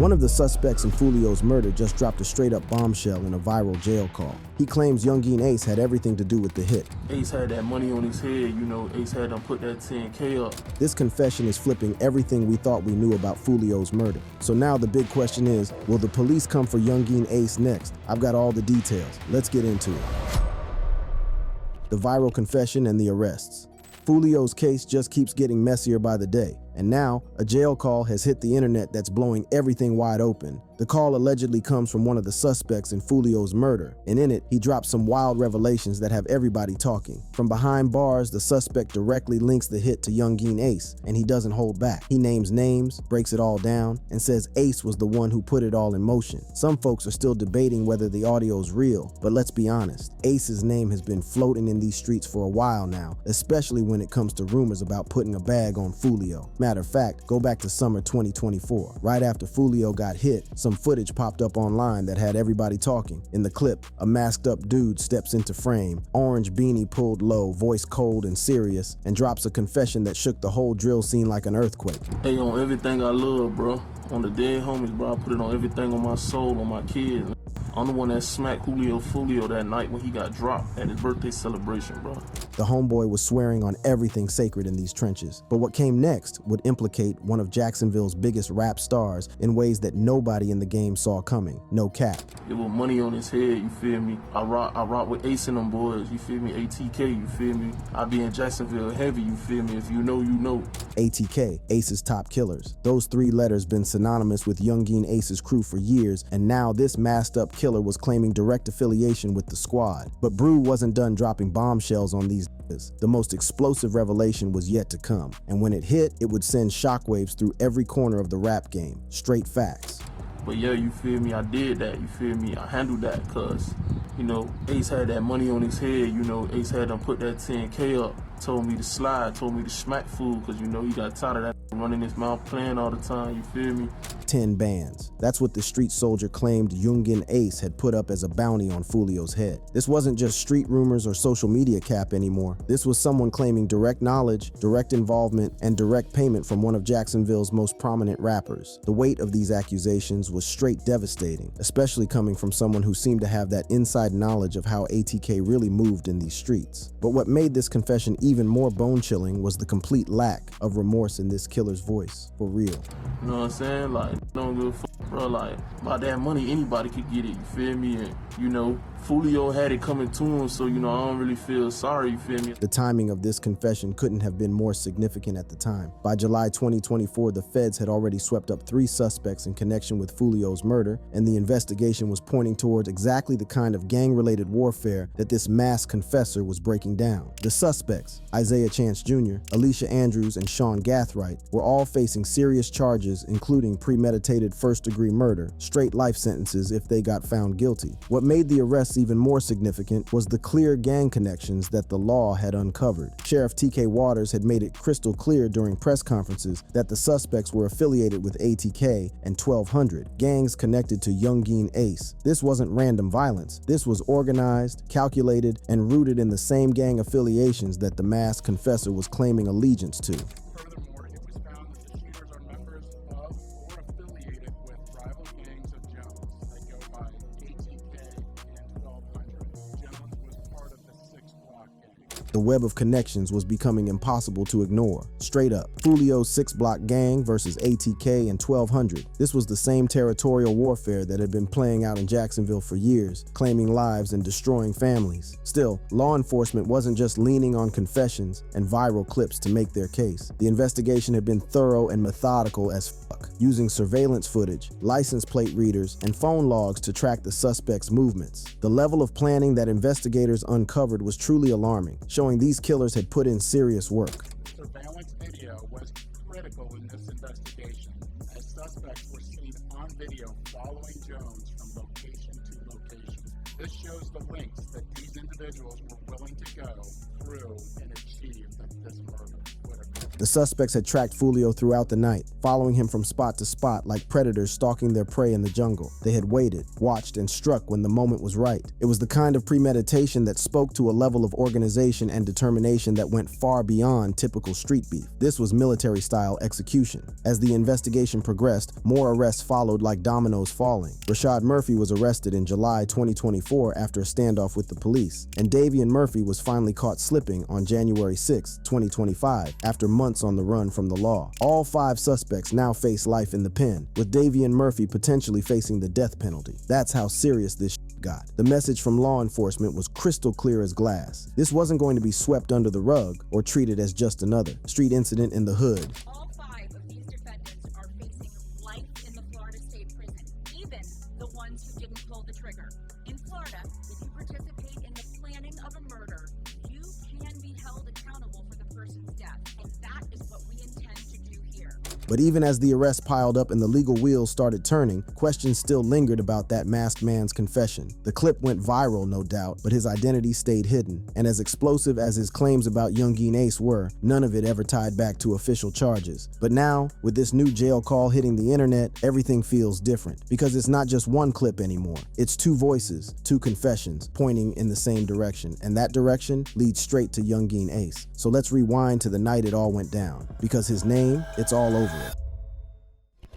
One of the suspects in Foolio's murder just dropped a straight-up bombshell in a viral jail call. He claims Yungeen Ace had everything to do with the hit. Ace had that money on his head, Ace had them put that 10K up. This confession is flipping everything we thought we knew about Foolio's murder. So now the big question is, will the police come for Yungeen Ace next? I've got all the details. Let's get into it. The viral confession and the arrests. Foolio's case just keeps getting messier by the day, and now a jail call has hit the internet that's blowing everything wide open. The call allegedly comes from one of the suspects in Foolio's murder, and in it, he drops some wild revelations that have everybody talking. From behind bars, the suspect directly links the hit to Yungeen Ace, and he doesn't hold back. He names names, breaks it all down, and says Ace was the one who put it all in motion. Some folks are still debating whether the audio's real, but let's be honest, Ace's name has been floating in these streets for a while now, especially when it comes to rumors about putting a bag on Foolio. Matter of fact, go back to summer 2024. Right after Foolio got hit, some footage popped up online that had everybody talking. In the clip, a masked up dude steps into frame, orange beanie pulled low, voice cold and serious, and drops a confession that shook the whole drill scene like an earthquake. Hey, on everything I love, bro. On the dead homies, bro, I put it on everything on my soul, on my kids. I'm the one that smacked Foolio that night when he got dropped at his birthday celebration, bro. The homeboy was swearing on everything sacred in these trenches. But what came next would implicate one of Jacksonville's biggest rap stars in ways that nobody in the game saw coming. No cap. It was money on his head, you feel me? I rock with Ace and them boys, you feel me? ATK, you feel me? I be in Jacksonville heavy, you feel me? If you know, you know. ATK, Ace's top killers. Those three letters been synonymous with Yungeen Ace's crew for years, and now this masked up killer was claiming direct affiliation with the squad. But Brew wasn't done dropping bombshells on these niggas. The most explosive revelation was yet to come, and when it hit, it would send shockwaves through every corner of the rap game. Straight facts. But yeah, you feel me? I did that, you feel me? I handled that because, Ace had that money on his head, Ace had them put that 10K up, told me to slide, told me to smack fool because, he got tired of that running his mouth playing all the time, you feel me? 10 bands. That's what the street soldier claimed Yungeen Ace had put up as a bounty on Foolio's head. This wasn't just street rumors or social media cap anymore. This was someone claiming direct knowledge, direct involvement, and direct payment from one of Jacksonville's most prominent rappers. The weight of these accusations was straight devastating, especially coming from someone who seemed to have that inside knowledge of how ATK really moved in these streets. But what made this confession even more bone-chilling was the complete lack of remorse in this killer's voice, for real. You know what I'm saying? Like, don't give a fuck, bro. Like, about that money, anybody could get it, you feel me? And, Foolio had it coming to him, so, I don't really feel sorry, you feel me? The timing of this confession couldn't have been more significant at the time. By July 2024, the feds had already swept up 3 suspects in connection with Foolio's murder, and the investigation was pointing towards exactly the kind of gang-related warfare that this masked confessor was breaking down. The suspects, Isaiah Chance Jr., Alicia Andrews, and Sean Gathright, were all facing serious charges, including premeditated first-degree murder, straight life sentences if they got found guilty. What made the arrests even more significant was the clear gang connections that the law had uncovered. Sheriff T.K. Waters had made it crystal clear during press conferences that the suspects were affiliated with ATK and 1200, gangs connected to Yungeen Ace. This wasn't random violence. This was organized, calculated, and rooted in the same gang affiliations that the masked confessor was claiming allegiance to. Furthermore, it was found that the shooters are members of or affiliated with rival gangs of Jones that go by ATK and 1200. Jones was part of the 6 Block gang. The web of connections was becoming impossible to ignore. Straight up, Foolio's 6 Block gang versus ATK and 1200. This was the same territorial warfare that had been playing out in Jacksonville for years, claiming lives and destroying families. Still, law enforcement wasn't just leaning on confessions and viral clips to make their case. The investigation had been thorough and methodical as fuck, using surveillance footage, license plate readers, and phone logs to track the suspects' movements. The level of planning that investigators uncovered was truly alarming, showing these killers had put in serious work. Surveillance video was critical in this investigation, as suspects were seen on video following Jones from location to location. This shows the lengths that these individuals were willing to go through and achieve that this murder would occur. The suspects had tracked Foolio throughout the night, following him from spot to spot like predators stalking their prey in the jungle. They had waited, watched, and struck when the moment was right. It was the kind of premeditation that spoke to a level of organization and determination that went far beyond typical street beef. This was military-style execution. As the investigation progressed, more arrests followed like dominoes falling. Rashad Murphy was arrested in July 2024 after a standoff with the police, and Davian Murphy was finally caught slipping on January 6, 2025, after months on the run from the law. All 5 suspects now face life in the pen, with Davian Murphy potentially facing the death penalty. That's how serious this got. The message from law enforcement was crystal clear as glass. This wasn't going to be swept under the rug or treated as just another street incident in the hood. All 5 of these defendants are facing life in the Florida State Prison, even the ones who didn't pull the trigger. In Florida, if you participate in the planning of a murder, you can be held accountable for the person's death, and that is what we intend to do here. But even as the arrests piled up and the legal wheels started turning, questions still lingered about that masked man's confession. The clip went viral, no doubt, but his identity stayed hidden. And as explosive as his claims about Yungeen Ace were, none of it ever tied back to official charges. But now, with this new jail call hitting the internet, everything feels different. Because it's not just one clip anymore. It's 2 voices, 2 confessions, pointing in the same direction. And that direction leads straight to Yungeen Ace. So let's rewind to the night it all went down. Because his name, it's all over it.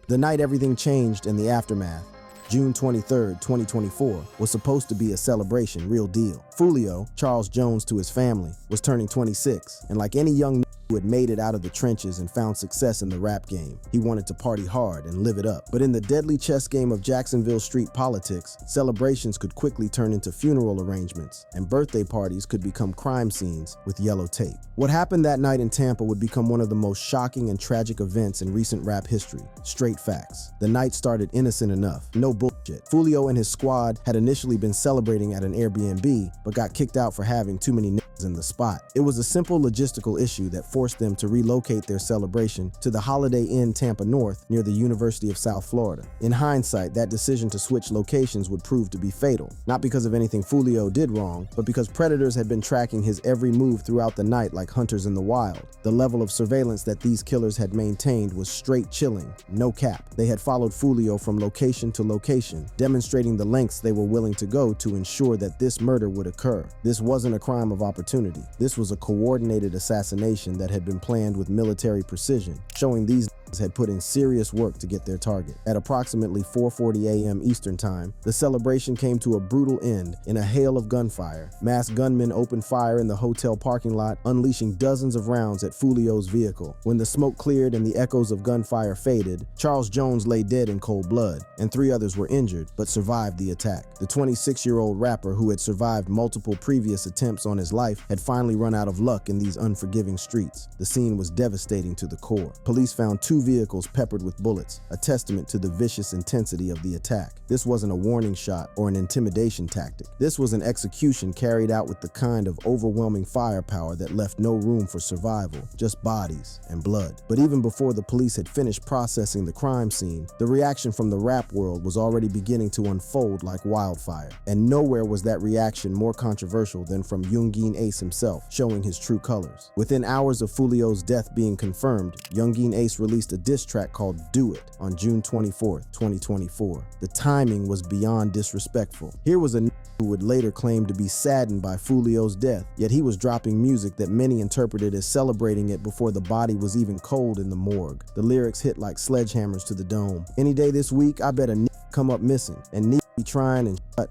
The night everything changed in the aftermath, June 23, 2024, was supposed to be a celebration, real deal. Foolio, Charles Jones to his family, was turning 26, and like any young who had made it out of the trenches and found success in the rap game, he wanted to party hard and live it up. But in the deadly chess game of Jacksonville street politics, celebrations could quickly turn into funeral arrangements, and birthday parties could become crime scenes with yellow tape. What happened that night in Tampa would become one of the most shocking and tragic events in recent rap history. Straight facts. The night started innocent enough, no bullshit. Foolio and his squad had initially been celebrating at an Airbnb, but got kicked out for having too many niggas in the spot. It was a simple logistical issue that forced them to relocate their celebration to the Holiday Inn Tampa North near the University of South Florida. In hindsight, that decision to switch locations would prove to be fatal, not because of anything Foolio did wrong, but because predators had been tracking his every move throughout the night like hunters in the wild. The level of surveillance that these killers had maintained was straight chilling, no cap. They had followed Foolio from location to location, demonstrating the lengths they were willing to go to ensure that this murder would occur. This wasn't a crime of opportunity. This was a coordinated assassination that had been planned with military precision, showing these had put in serious work to get their target. At approximately 4:40 a.m. Eastern Time, the celebration came to a brutal end in a hail of gunfire. Masked gunmen opened fire in the hotel parking lot, unleashing dozens of rounds at Foolio's vehicle. When the smoke cleared and the echoes of gunfire faded, Charles Jones lay dead in cold blood, and 3 others were injured but survived the attack. The 26-year-old rapper, who had survived multiple previous attempts on his life, had finally run out of luck in these unforgiving streets. The scene was devastating to the core. Police found 2 vehicles peppered with bullets, a testament to the vicious intensity of the attack. This wasn't a warning shot or an intimidation tactic. This was an execution carried out with the kind of overwhelming firepower that left no room for survival, just bodies and blood. But even before the police had finished processing the crime scene, the reaction from the rap world was already beginning to unfold like wildfire. And nowhere was that reaction more controversial than from Yungeen Ace himself, showing his true colors. Within hours of Foolio's death being confirmed, Yungeen Ace released a diss track called Do It on June 24, 2024. The timing was beyond disrespectful. Here was a who would later claim to be saddened by Foolio's death, yet he was dropping music that many interpreted as celebrating it before the body was even cold in the morgue. The lyrics hit like sledgehammers to the dome. Any day this week, I bet a come up missing, and be trying and shut.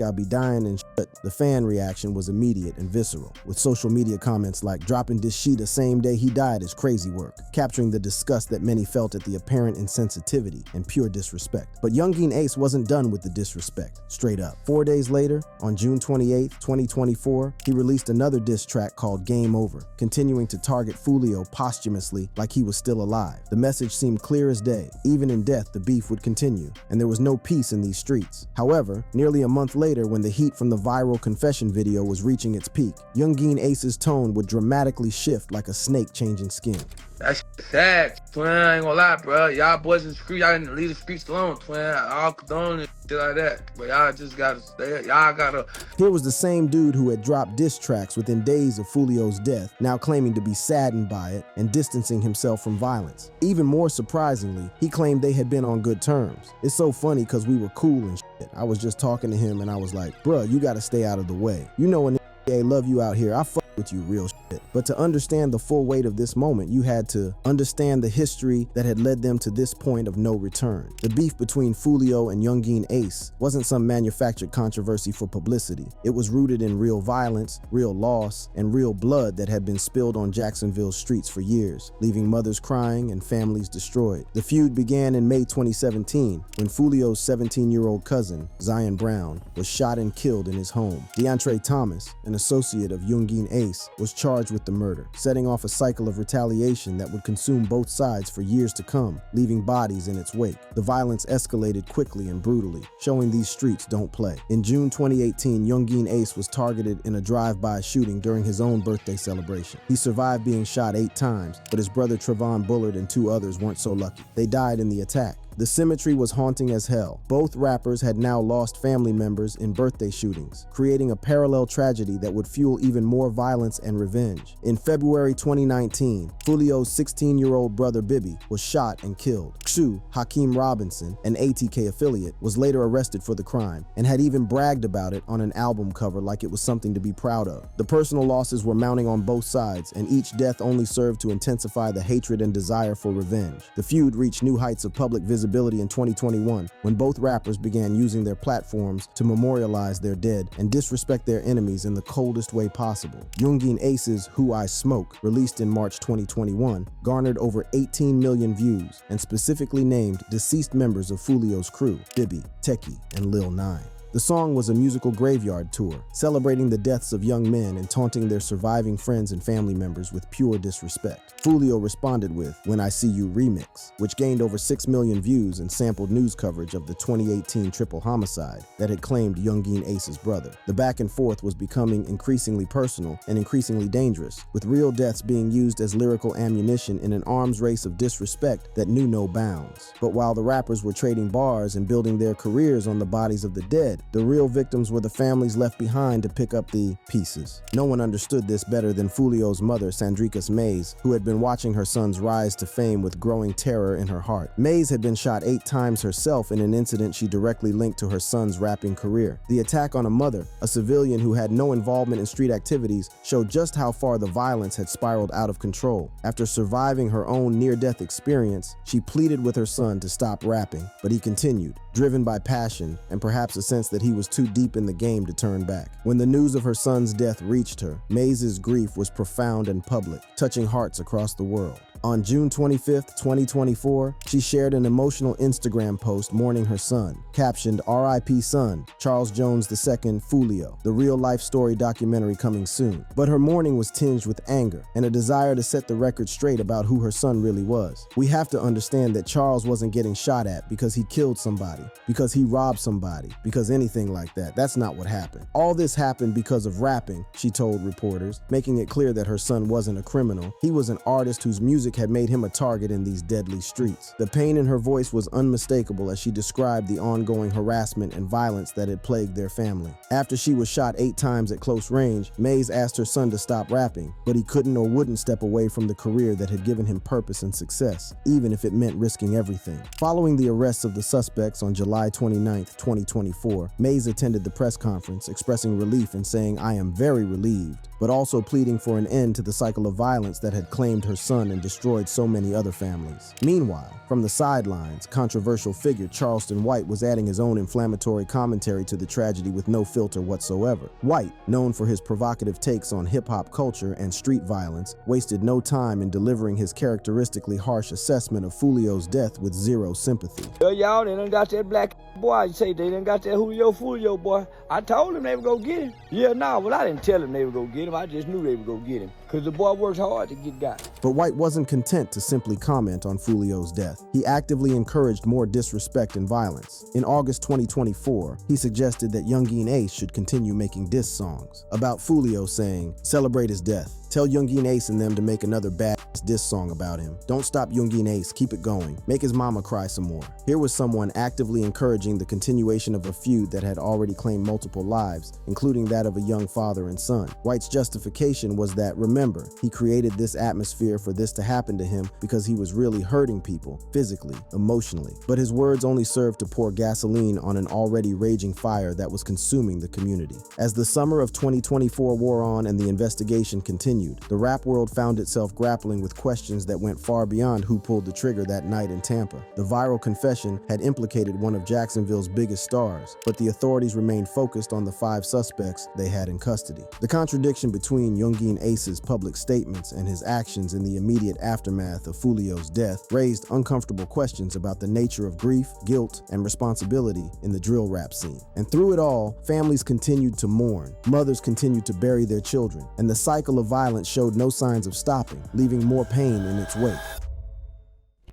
I'll be dying and shit. The fan reaction was immediate and visceral, with social media comments like dropping this shit the same day he died is crazy work, capturing the disgust that many felt at the apparent insensitivity and pure disrespect. But Yungeen Ace wasn't done with the disrespect, straight up. 4 days later, on June 28, 2024, he released another diss track called Game Over, continuing to target Foolio posthumously like he was still alive. The message seemed clear as day. Even in death, the beef would continue, and there was no peace in these streets. However, nearly a month later, when the heat from the viral confession video was reaching its peak, Yungeen Ace's tone would dramatically shift like a snake changing skin. That shit sad, twin. I ain't gonna lie, bro. Y'all boys in the street, y'all didn't leave the streets alone, twin. All condone and shit like that. But y'all just gotta stay. Y'all gotta. Here was the same dude who had dropped diss tracks within days of Foolio's death, now claiming to be saddened by it and distancing himself from violence. Even more surprisingly, he claimed they had been on good terms. It's so funny because we were cool and shit. I was just talking to him and I was like, bruh, you gotta stay out of the way. You know when they love you out here, I fuck with you real shit. But to understand the full weight of this moment, you had to understand the history that had led them to this point of no return. The beef between Foolio and Yungeen Ace wasn't some manufactured controversy for publicity. It was rooted in real violence, real loss, and real blood that had been spilled on Jacksonville's streets for years, leaving mothers crying and families destroyed. The feud began in May 2017 when Foolio's 17-year-old cousin, Zion Brown, was shot and killed in his home. DeAndre Thomas, an associate of Yungeen Ace, was charged with the murder, setting off a cycle of retaliation that would consume both sides for years to come, leaving bodies in its wake. The violence escalated quickly and brutally, showing these streets don't play. In June 2018, Yungeen Ace was targeted in a drive-by shooting during his own birthday celebration. He survived being shot 8 times, but his brother Trevon Bullard and 2 others weren't so lucky. They died in the attack. The symmetry was haunting as hell. Both rappers had now lost family members in birthday shootings, creating a parallel tragedy that would fuel even more violence and revenge. In February 2019, Foolio's 16-year-old brother Bibby was shot and killed. Xu, Hakeem Robinson, an ATK affiliate, was later arrested for the crime and had even bragged about it on an album cover like it was something to be proud of. The personal losses were mounting on both sides, and each death only served to intensify the hatred and desire for revenge. The feud reached new heights of public visibility in 2021 when both rappers began using their platforms to memorialize their dead and disrespect their enemies in the coldest way possible. Yungeen Ace's Who I Smoke, released in March 2021, garnered over 18 million views and specifically named deceased members of Foolio's crew, Bibby, Techie, and Lil 9. The song was a musical graveyard tour, celebrating the deaths of young men and taunting their surviving friends and family members with pure disrespect. Foolio responded with When I See You Remix, which gained over 6 million views and sampled news coverage of the 2018 triple homicide that had claimed Yungeen Ace's brother. The back and forth was becoming increasingly personal and increasingly dangerous, with real deaths being used as lyrical ammunition in an arms race of disrespect that knew no bounds. But while the rappers were trading bars and building their careers on the bodies of the dead, the real victims were the families left behind to pick up the pieces. No one understood this better than Foolio's mother, Sandricus Mays, who had been watching her son's rise to fame with growing terror in her heart. Mays had been shot 8 times herself in an incident she directly linked to her son's rapping career. The attack on a mother, a civilian who had no involvement in street activities, showed just how far the violence had spiraled out of control. After surviving her own near-death experience, she pleaded with her son to stop rapping, but he continued, driven by passion and perhaps a sense that he was too deep in the game to turn back. When the news of her son's death reached her, Mays' grief was profound and public, touching hearts across the world. On June 25, 2024, she shared an emotional Instagram post mourning her son, captioned R.I.P. Son, Charles Jones II, Foolio, the real-life story documentary coming soon. But her mourning was tinged with anger and a desire to set the record straight about who her son really was. We have to understand that Charles wasn't getting shot at because he killed somebody, because he robbed somebody, because anything like that. That's not what happened. All this happened because of rapping, she told reporters, making it clear that her son wasn't a criminal. He was an artist whose music had made him a target in these deadly streets. The pain in her voice was unmistakable as she described the ongoing harassment and violence that had plagued their family. After she was shot 8 times at close range, Mays asked her son to stop rapping, but he couldn't or wouldn't step away from the career that had given him purpose and success, even if it meant risking everything. Following the arrests of the suspects on July 29, 2024, Mays attended the press conference, expressing relief and saying, "I am very relieved," but also pleading for an end to the cycle of violence that had claimed her son and destroyed so many other families. Meanwhile, from the sidelines, controversial figure Charleston White was adding his own inflammatory commentary to the tragedy with no filter whatsoever. White, known for his provocative takes on hip-hop culture and street violence, wasted no time in delivering his characteristically harsh assessment of Foolio's death with zero sympathy. Y'all, they done got that black boy. I say they done got that Foolio boy. I told him they were gonna get him. Yeah, nah, well, I didn't tell him they were gonna get him. I just knew they were gonna get him. Cause the boy works hard to get got. But White wasn't content to simply comment on Foolio's death. He actively encouraged more disrespect and violence. In August 2024, he suggested that Yungeen Ace should continue making diss songs about Foolio, saying, "Celebrate his death. Tell Yungeen Ace and them to make another bad diss song about him. Don't stop Yungeen Ace, keep it going. Make his mama cry some more." Here was someone actively encouraging the continuation of a feud that had already claimed multiple lives, including that of a young father and son. White's justification was that, remember, he created this atmosphere for this to happen to him because he was really hurting people, physically, emotionally. But his words only served to pour gasoline on an already raging fire that was consuming the community. As the summer of 2024 wore on and the investigation continued, the rap world found itself grappling with questions that went far beyond who pulled the trigger that night in Tampa. The viral confession had implicated one of Jacksonville's biggest stars, but the authorities remained focused on the 5 suspects they had in custody. The contradiction between Yungeen Ace's public statements and his actions in the immediate aftermath of Foolio's death raised uncomfortable questions about the nature of grief, guilt, and responsibility in the drill rap scene. And through it all, families continued to mourn, mothers continued to bury their children, and the cycle of violence showed no signs of stopping, leaving more pain in its wake.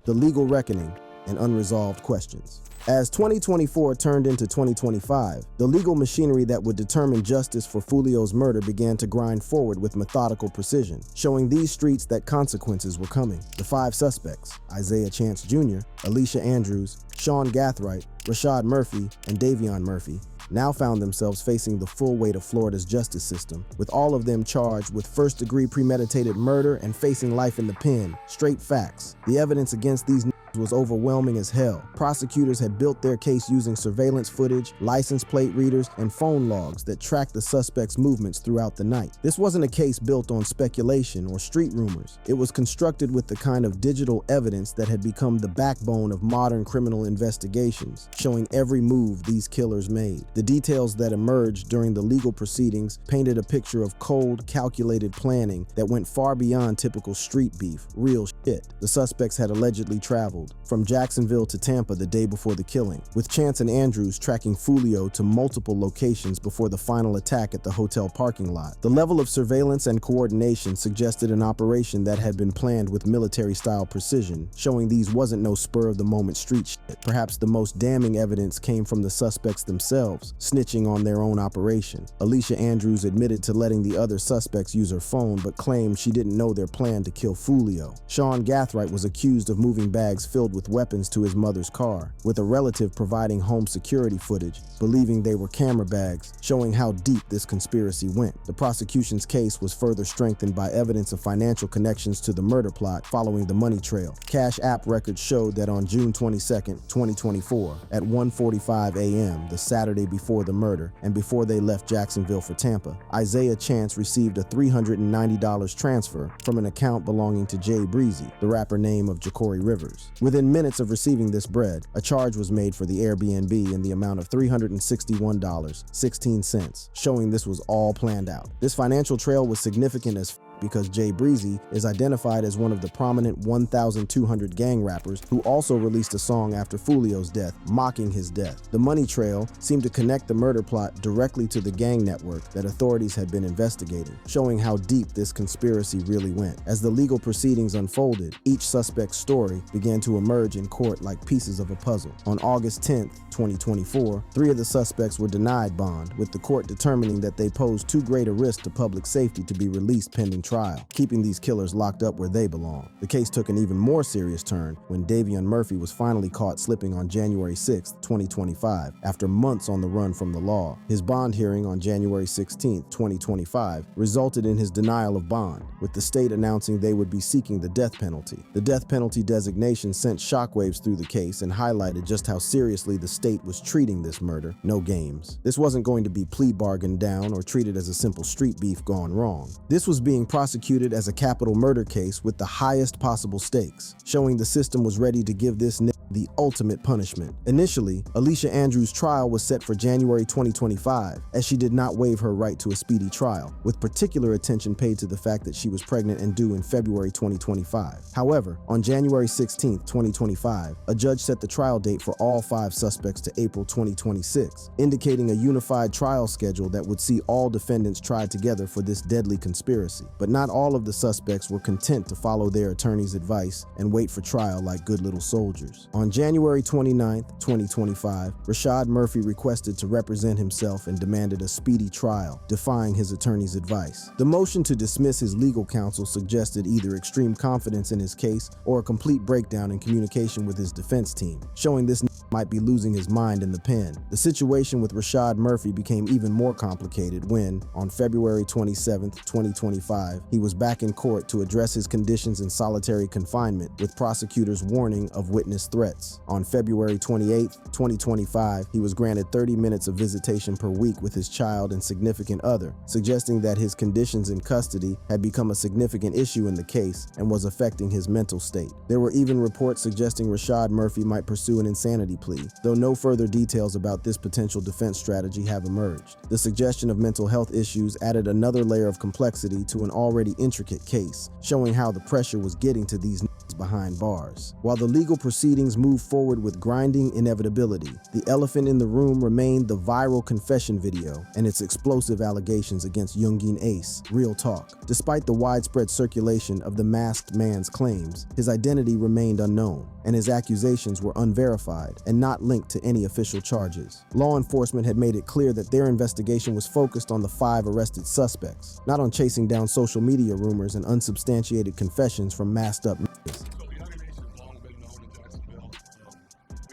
The legal reckoning and unresolved questions. As 2024 turned into 2025, the legal machinery that would determine justice for Foolio's murder began to grind forward with methodical precision, showing these streets that consequences were coming. The 5 suspects, Isaiah Chance Jr., Alicia Andrews, Sean Gathright, Rashad Murphy, and Davion Murphy, now found themselves facing the full weight of Florida's justice system, with all of them charged with first-degree premeditated murder and facing life in the pen. Straight facts. The evidence against these was overwhelming as hell. Prosecutors had built their case using surveillance footage, license plate readers, and phone logs that tracked the suspects' movements throughout the night. This wasn't a case built on speculation or street rumors. It was constructed with the kind of digital evidence that had become the backbone of modern criminal investigations, showing every move these killers made. The details that emerged during the legal proceedings painted a picture of cold, calculated planning that went far beyond typical street beef, real shit. The suspects had allegedly traveled from Jacksonville to Tampa the day before the killing, with Chance and Andrews tracking Foolio to multiple locations before the final attack at the hotel parking lot. The level of surveillance and coordination suggested an operation that had been planned with military-style precision, showing these wasn't no spur-of-the-moment street shit. Perhaps the most damning evidence came from the suspects themselves, snitching on their own operation. Alicia Andrews admitted to letting the other suspects use her phone, but claimed she didn't know their plan to kill Foolio. Sean Gathright was accused of moving bags filled with weapons to his mother's car, with a relative providing home security footage, believing they were camera bags, showing how deep this conspiracy went. The prosecution's case was further strengthened by evidence of financial connections to the murder plot following the money trail. Cash App records showed that on June 22, 2024, at 1:45 a.m., the Saturday before the murder, and before they left Jacksonville for Tampa, Isaiah Chance received a $390 transfer from an account belonging to Jay Breezy, the rapper name of Jacory Rivers. Within minutes of receiving this bread, a charge was made for the Airbnb in the amount of $361.16, showing this was all planned out. This financial trail was significant as because Jay Breezy is identified as one of the prominent 1,200 gang rappers who also released a song after Foolio's death, mocking his death. The money trail seemed to connect the murder plot directly to the gang network that authorities had been investigating, showing how deep this conspiracy really went. As the legal proceedings unfolded, each suspect's story began to emerge in court like pieces of a puzzle. On August 10th, 2024, 3 of the suspects were denied bond, with the court determining that they posed too great a risk to public safety to be released pending trial, keeping these killers locked up where they belong. The case took an even more serious turn when Davion Murphy was finally caught slipping on January 6, 2025, after months on the run from the law. His bond hearing on January 16, 2025, resulted in his denial of bond, with the state announcing they would be seeking the death penalty. The death penalty designation sent shockwaves through the case and highlighted just how seriously the state was treating this murder. No games. This wasn't going to be plea bargained down or treated as a simple street beef gone wrong. This was being prosecuted as a capital murder case with the highest possible stakes, showing the system was ready to give this the ultimate punishment. Initially, Alicia Andrews' trial was set for January 2025, as she did not waive her right to a speedy trial, with particular attention paid to the fact that she was pregnant and due in February 2025. However, on January 16, 2025, a judge set the trial date for all 5 suspects to April 2026, indicating a unified trial schedule that would see all defendants tried together for this deadly conspiracy. But not all of the suspects were content to follow their attorney's advice and wait for trial like good little soldiers. On January 29, 2025, Rashad Murphy requested to represent himself and demanded a speedy trial, defying his attorney's advice. The motion to dismiss his legal counsel suggested either extreme confidence in his case or a complete breakdown in communication with his defense team, showing this might be losing his mind in the pen. The situation with Rashad Murphy became even more complicated when, on February 27, 2025, he was back in court to address his conditions in solitary confinement, with prosecutors warning of witness threats. On February 28, 2025, he was granted 30 minutes of visitation per week with his child and significant other, suggesting that his conditions in custody had become a significant issue in the case and was affecting his mental state. There were even reports suggesting Rashad Murphy might pursue an insanity plea, though no further details about this potential defense strategy have emerged. The suggestion of mental health issues added another layer of complexity to an already intricate case, showing how the pressure was getting to these behind bars. While the legal proceedings moved forward with grinding inevitability, the elephant in the room remained the viral confession video and its explosive allegations against Yungeen Ace, Real Talk. Despite the widespread circulation of the masked man's claims, his identity remained unknown, and his accusations were unverified and not linked to any official charges. Law enforcement had made it clear that their investigation was focused on the 5 arrested suspects, not on chasing down social media rumors and unsubstantiated confessions from masked up niggas. So Yungeen Ace has long been known in Jacksonville.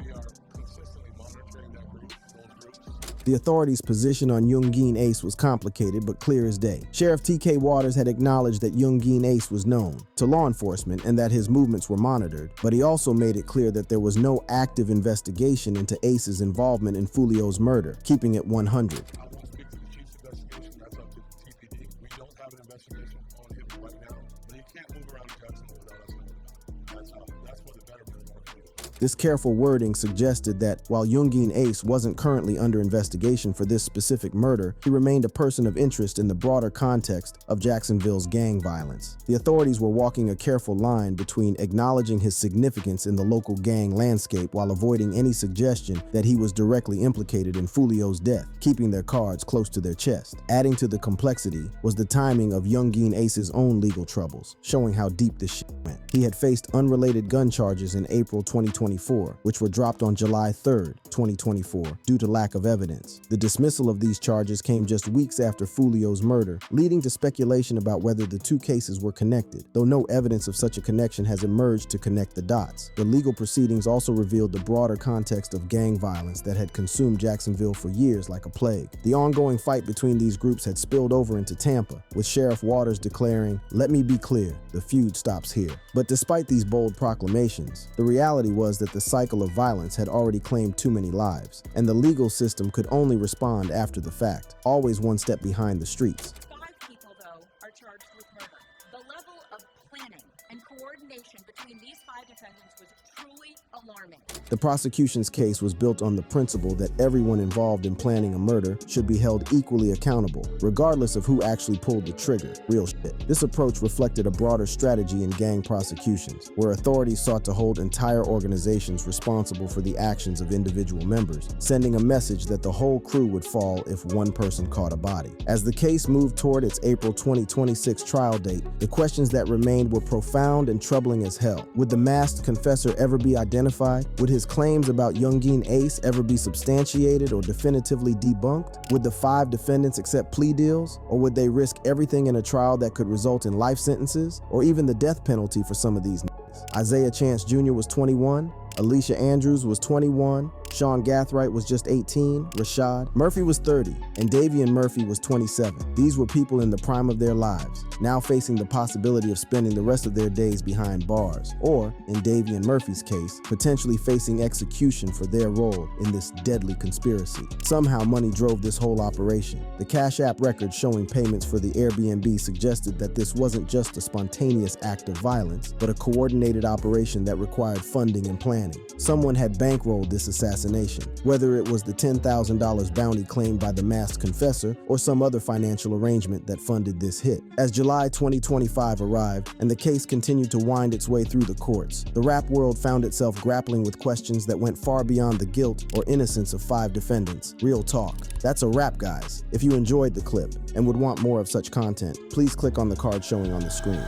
We are consistently monitoring those groups. The authorities' position on Yungeen Ace was complicated but clear as day. Sheriff T.K. Waters had acknowledged that Yungeen Ace was known to law enforcement and that his movements were monitored, but he also made it clear that there was no active investigation into Ace's involvement in Foolio's murder, keeping it 100. I won't speak to the chief's investigation. That's up to the TPD. We don't have an investigation on him right now, but you can't move around Jacksonville without us knowing about it. That's for the betterment of our community. This careful wording suggested that while Yungeen Ace wasn't currently under investigation for this specific murder, he remained a person of interest in the broader context of Jacksonville's gang violence. The authorities were walking a careful line between acknowledging his significance in the local gang landscape while avoiding any suggestion that he was directly implicated in Foolio's death, keeping their cards close to their chest. Adding to the complexity was the timing of Yungeen Ace's own legal troubles, showing how deep this shit went. He had faced unrelated gun charges in April 2024, which were dropped on July 3, 2024, due to lack of evidence. The dismissal of these charges came just weeks after Foolio's murder, leading to speculation about whether the two cases were connected, though no evidence of such a connection has emerged to connect the dots. The legal proceedings also revealed the broader context of gang violence that had consumed Jacksonville for years like a plague. The ongoing fight between these groups had spilled over into Tampa, with Sheriff Waters declaring, "Let me be clear, the feud stops here." But despite these bold proclamations, the reality was that the cycle of violence had already claimed too many lives, and the legal system could only respond after the fact, always one step behind the streets. 5 people, though, are charged with murder. The level of planning and coordination between these 5 defendants was truly alarming. The prosecution's case was built on the principle that everyone involved in planning a murder should be held equally accountable, regardless of who actually pulled the trigger. Real shit. This approach reflected a broader strategy in gang prosecutions, where authorities sought to hold entire organizations responsible for the actions of individual members, sending a message that the whole crew would fall if one person caught a body. As the case moved toward its April 2026 trial date, the questions that remained were profound and troubling as hell. Would the masked confessor ever be identified? Would his claims about Yungeen Ace ever be substantiated or definitively debunked? Would the 5 defendants accept plea deals? Or would they risk everything in a trial that could result in life sentences? Or even the death penalty for some of these niggas? Isaiah Chance Jr. was 21, Alicia Andrews was 21, Sean Gathright was just 18, Rashad Murphy was 30, and Davian Murphy was 27. These were people in the prime of their lives, now facing the possibility of spending the rest of their days behind bars, or, in Davian Murphy's case, potentially facing execution for their role in this deadly conspiracy. Somehow money drove this whole operation. The Cash App record showing payments for the Airbnb suggested that this wasn't just a spontaneous act of violence, but a coordinated operation that required funding and planning. Someone had bankrolled this assassination assassination, whether it was the $10,000 bounty claimed by the masked confessor or some other financial arrangement that funded this hit. As July 2025 arrived and the case continued to wind its way through the courts, the rap world found itself grappling with questions that went far beyond the guilt or innocence of 5 defendants. Real talk. That's a wrap, guys. If you enjoyed the clip and would want more of such content, please click on the card showing on the screen.